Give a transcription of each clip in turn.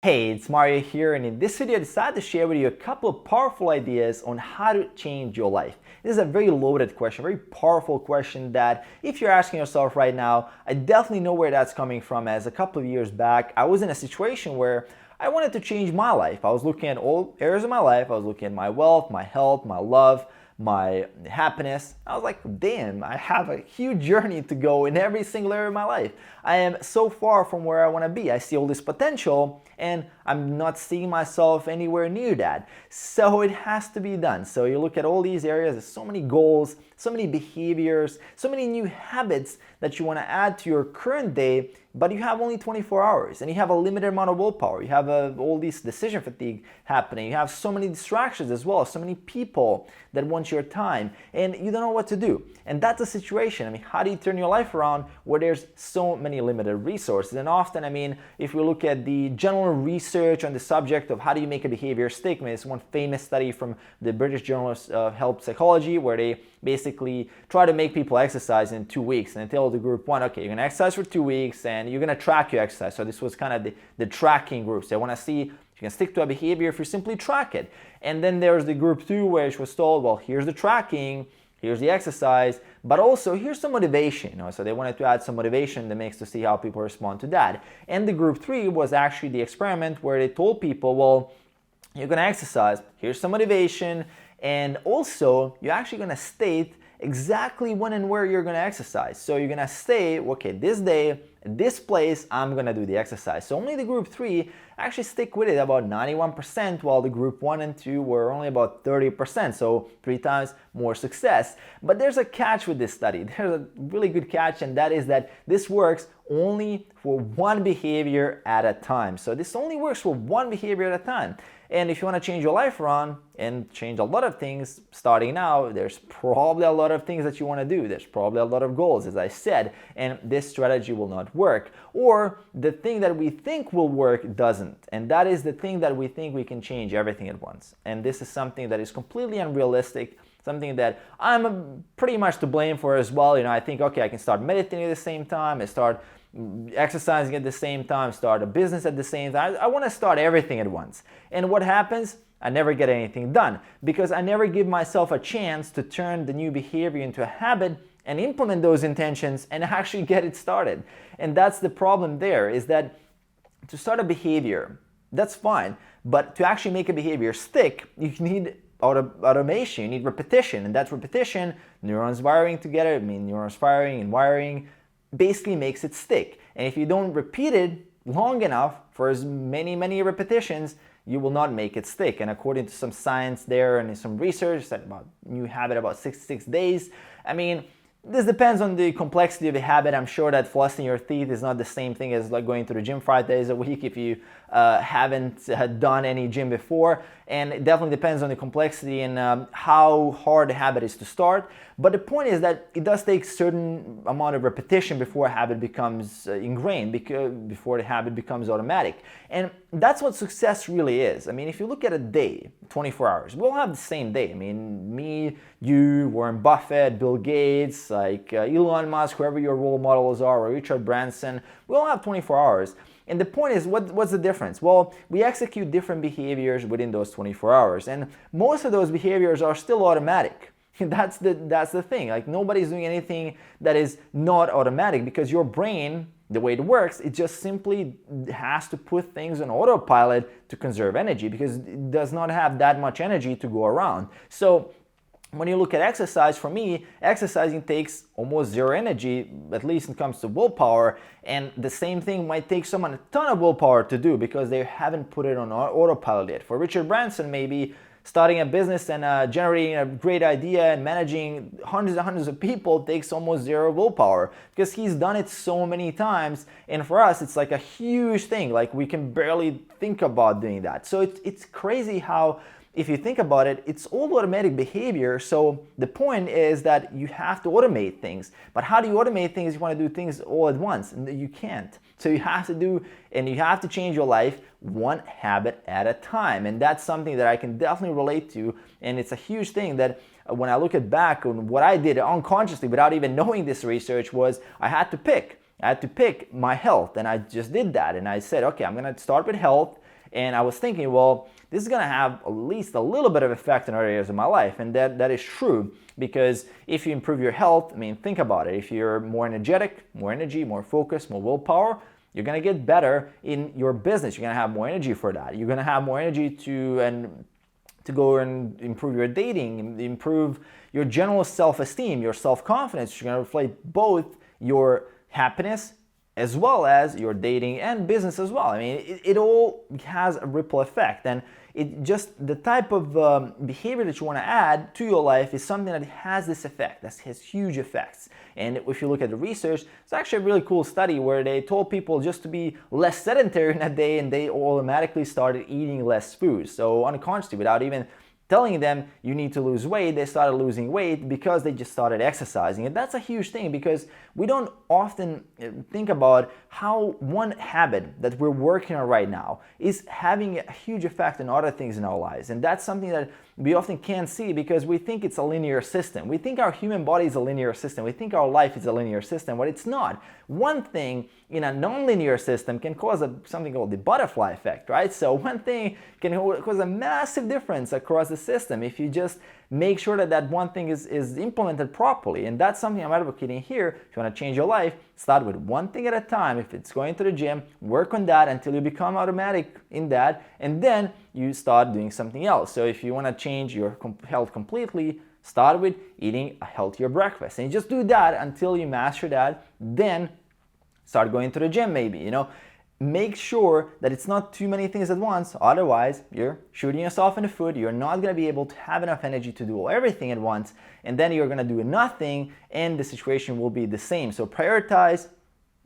Hey, it's Mario here, and in this video I decided to share with you a couple of powerful ideas on how to change your life. This is a very loaded question, a very powerful question that if you're asking yourself right now, I definitely know where that's coming from, as a couple of years back I was in a situation where I wanted to change my life. I was looking at all areas of my life. I was looking at my wealth, my health, my love, my happiness. I was like, damn, I have a huge journey to go in every single area of my life. I am so far from where I want to be. I see all this potential and I'm not seeing myself anywhere near that. So it has to be done. So you look at all these areas, there's so many goals, so many behaviors, so many new habits that you want to add to your current day, but you have only 24 hours and you have a limited amount of willpower. You have all this decision fatigue happening. You have so many distractions as well, so many people that want your time, and you don't know what to do. And that's a situation. I mean, how do you turn your life around where there's so many limited resources? And often, I mean, if we look at the general research on the subject of how do you make a behavior stick, I mean, it's one famous study from the British Journal of Health Psychology where they basically try to make people exercise in 2 weeks, and they tell the group one, okay, you're gonna exercise for 2 weeks and you're gonna track your exercise. So this was kind of the tracking group. So I want to see if you can stick to a behavior if you simply track it. And then there's the group two, which was told, well, here's the tracking, here's the exercise, but also here's some motivation. So they wanted to add some motivation in the mix to see how people respond to that. And the group three was actually the experiment where they told people, well, you're going to exercise, here's some motivation, and also you're actually going to state exactly when and where you're going to exercise. So you're going to say, okay, this day, this place, I'm going to do the exercise. So only the group 3 actually stick with it about 91%, while the group 1 and 2 were only about 30%, so 3 times more success. But there's a catch with this study. There's a really good catch, and that is that this works only for one behavior at a time. So this only works for one behavior at a time. And if you want to change your life around and change a lot of things starting now, there's probably a lot of things that you want to do. There's probably a lot of goals, as I said, and this strategy will not work. Or the thing that we think will work doesn't. And that is the thing that we think we can change everything at once. And this is something that is completely unrealistic, something that I'm pretty much to blame for as well. I think, okay, I can start meditating at the same time, I start exercising at the same time, start a business at the same time. I want to start everything at once. And what happens? I never get anything done because I never give myself a chance to turn the new behavior into a habit and implement those intentions and actually get it started. And that's the problem there, is that to start a behavior, that's fine, but to actually make a behavior stick, you need automation, you need repetition, and that's repetition, neurons wiring together, neurons firing and wiring, basically makes it stick. And if you don't repeat it long enough for as many repetitions, you will not make it stick. And according to some science there and some research that about new habit about 66 days, this depends on the complexity of the habit. I'm sure that flossing your teeth is not the same thing as like going to the gym 5 days a week if you haven't done any gym before. And it definitely depends on the complexity and how hard the habit is to start. But the point is that it does take a certain amount of repetition before a habit becomes ingrained, before the habit becomes automatic. And that's what success really is. If you look at a day, 24 hours, we all have the same day. Me, you, Warren Buffett, Bill Gates, like Elon Musk, whoever your role models are, or Richard Branson, we all have 24 hours. And the point is, what's the difference? Well, we execute different behaviors within those 24 hours. And most of those behaviors are still automatic. That's the thing. Like, nobody's doing anything that is not automatic, because your brain, the way it works, it just simply has to put things on autopilot to conserve energy, because it does not have that much energy to go around. So when you look at exercise, for me, exercising takes almost zero energy, at least when it comes to willpower, and the same thing might take someone a ton of willpower to do because they haven't put it on autopilot yet. For Richard Branson, maybe starting a business and generating a great idea and managing hundreds and hundreds of people takes almost zero willpower because he's done it so many times. And for us, it's like a huge thing. Like, we can barely think about doing that. So it's crazy how, if you think about it, it's all automatic behavior. So the point is that you have to automate things. But how do you automate things? You want to do things all at once, and you can't. So you have to change your life one habit at a time. And that's something that I can definitely relate to. And it's a huge thing that when I look back on what I did unconsciously without even knowing this research, was I had to pick my health, and I just did that. And I said, okay, I'm going to start with health. And I was thinking, well, this is going to have at least a little bit of effect in other areas of my life. And that is true, because if you improve your health, I mean, think about it. If you're more energetic, more energy, more focus, more willpower, you're going to get better in your business. You're going to have more energy for that. You're going to have more energy to go and improve your dating, improve your general self-esteem, your self-confidence. You're going to reflect both your happiness as well as your dating and business as well. I mean, it all has a ripple effect, and it just, the type of behavior that you want to add to your life is something that has this effect, that has huge effects. And if you look at the research, it's actually a really cool study where they told people just to be less sedentary in a day, and they automatically started eating less food. So unconsciously, without even telling them you need to lose weight, they started losing weight because they just started exercising. And that's a huge thing, because we don't often think about how one habit that we're working on right now is having a huge effect on other things in our lives. And that's something that we often can't see, because we think it's a linear system. We think our human body is a linear system. We think our life is a linear system, but it's not. One thing in a non-linear system can cause something called the butterfly effect, right? So one thing can cause a massive difference across the system if you just make sure that that one thing is implemented properly. And that's something I'm advocating here. If you want to change your life, start with one thing at a time. If it's going to the gym, work on that until you become automatic in that, and then you start doing something else. So if you want to change your health completely, start with eating a healthier breakfast, and you just do that until you master that. Then start going to the gym, maybe, make sure that it's not too many things at once. Otherwise, you're shooting yourself in the foot. You're not going to be able to have enough energy to do everything at once, and then you're going to do nothing, and the situation will be the same. So prioritize,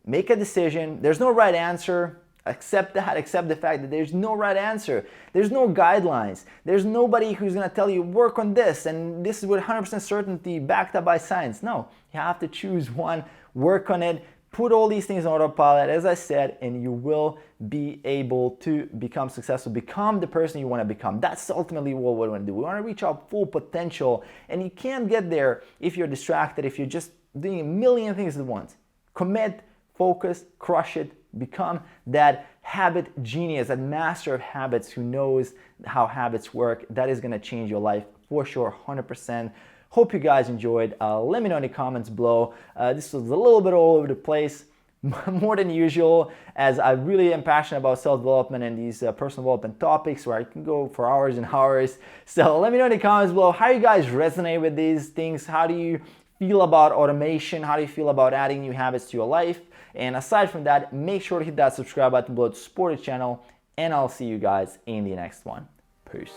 make a decision. There's no right answer. Accept that. Accept the fact that there's no right answer. There's no guidelines. There's nobody who's going to tell you, work on this, and this is with 100% certainty backed up by science. No, you have to choose one, work on it, put all these things on autopilot, as I said, and you will be able to become successful, become the person you want to become. That's ultimately what we want to do. We want to reach our full potential, and you can't get there if you're distracted, if you're just doing a million things at once. Commit, focus, crush it, become that habit genius, that master of habits who knows how habits work. That is going to change your life for sure, 100%. Hope you guys enjoyed. Let me know in the comments below. This was a little bit all over the place, more than usual, as I really am passionate about self-development and these personal development topics where I can go for hours and hours. So let me know in the comments below how you guys resonate with these things. How do you feel about automation? How do you feel about adding new habits to your life? And aside from that, make sure to hit that subscribe button below to support the channel, and I'll see you guys in the next one. Peace.